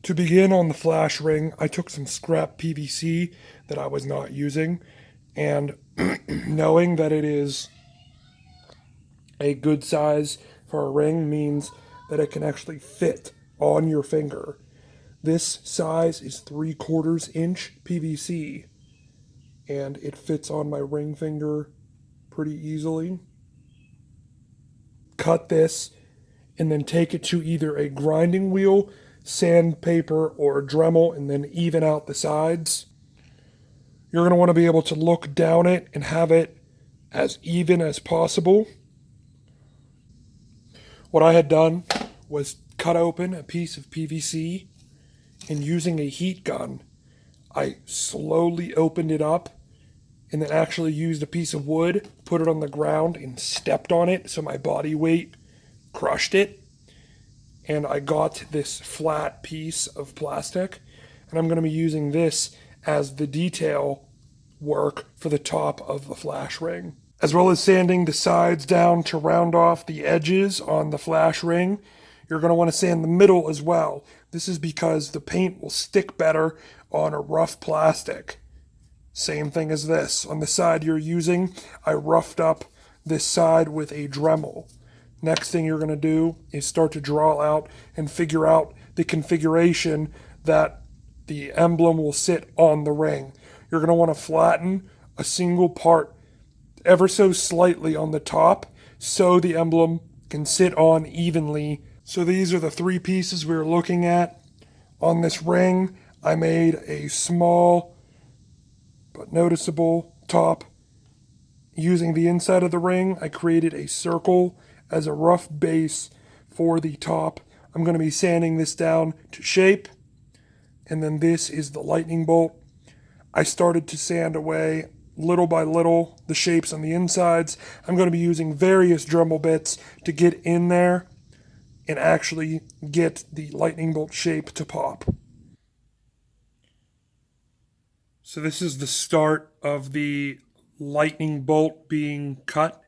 To begin on the flash ring, I took some scrap PVC that I was not using, and knowing that it is a good size for a ring means that it can actually fit on your finger. This size is 3/4 inch PVC, and it fits on my ring finger pretty easily. Cut this and then take it to either a grinding wheel, sandpaper, or a Dremel, and then even out the sides. You're going to want to be able to look down it and have it as even as possible. What I had done was cut open a piece of PVC, and using a heat gun, I slowly opened it up and then actually used a piece of wood, put it on the ground, and stepped on it so my body weight crushed it. And I got this flat piece of plastic, and I'm going to be using this as the detail work for the top of the flash ring, as well as sanding the sides down to round off the edges on the flash ring. You're going to want to sand the middle as well. This is because the paint will stick better on a rough plastic. Same thing as this. On the side you're using, I roughed up this side with a Dremel. Next thing you're going to do is start to draw out and figure out the configuration that the emblem will sit on the ring. You're going to want to flatten a single part ever so slightly on the top so the emblem can sit on evenly. So these are the three pieces we're looking at. On this ring, I made a small but noticeable top. Using the inside of the ring, I created a circle as a rough base for the top. I'm going to be sanding this down to shape. And then this is the lightning bolt. I started to sand away little by little the shapes on the insides. I'm going to be using various Dremel bits to get in there and actually get the lightning bolt shape to pop. So this is the start of the lightning bolt being cut.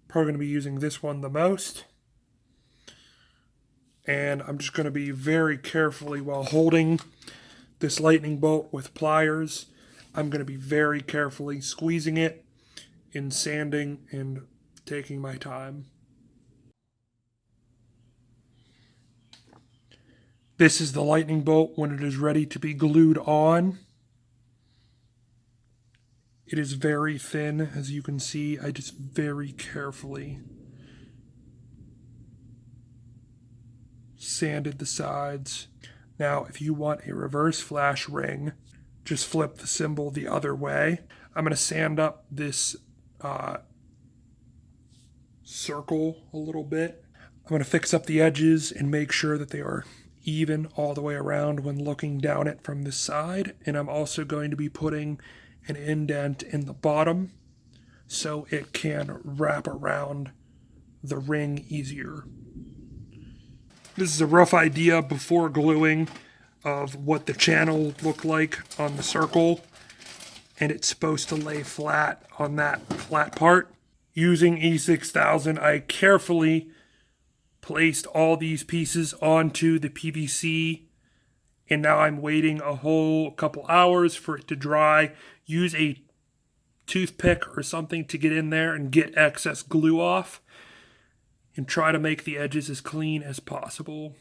Probably going to be using this one the most. And I'm just going to be very carefully, while holding this lightning bolt with pliers, I'm going to be very carefully squeezing it and sanding and taking my time. This is the lightning bolt when it is ready to be glued on. It is very thin, as you can see. I just very carefully sanded the sides. Now, if you want a reverse flash ring, just flip the symbol the other way. I'm going to sand up this circle a little bit. I'm going to fix up the edges and make sure that they are even all the way around when looking down it from the side. And I'm also going to be putting an indent in the bottom so it can wrap around the ring easier. This is a rough idea before gluing of what the channel looked like on the circle, and it's supposed to lay flat on that flat part. Using E6000, I carefully placed all these pieces onto the PVC, and now I'm waiting a whole couple hours for it to dry. Use a toothpick or something to get in there and get excess glue off, and try to make the edges as clean as possible.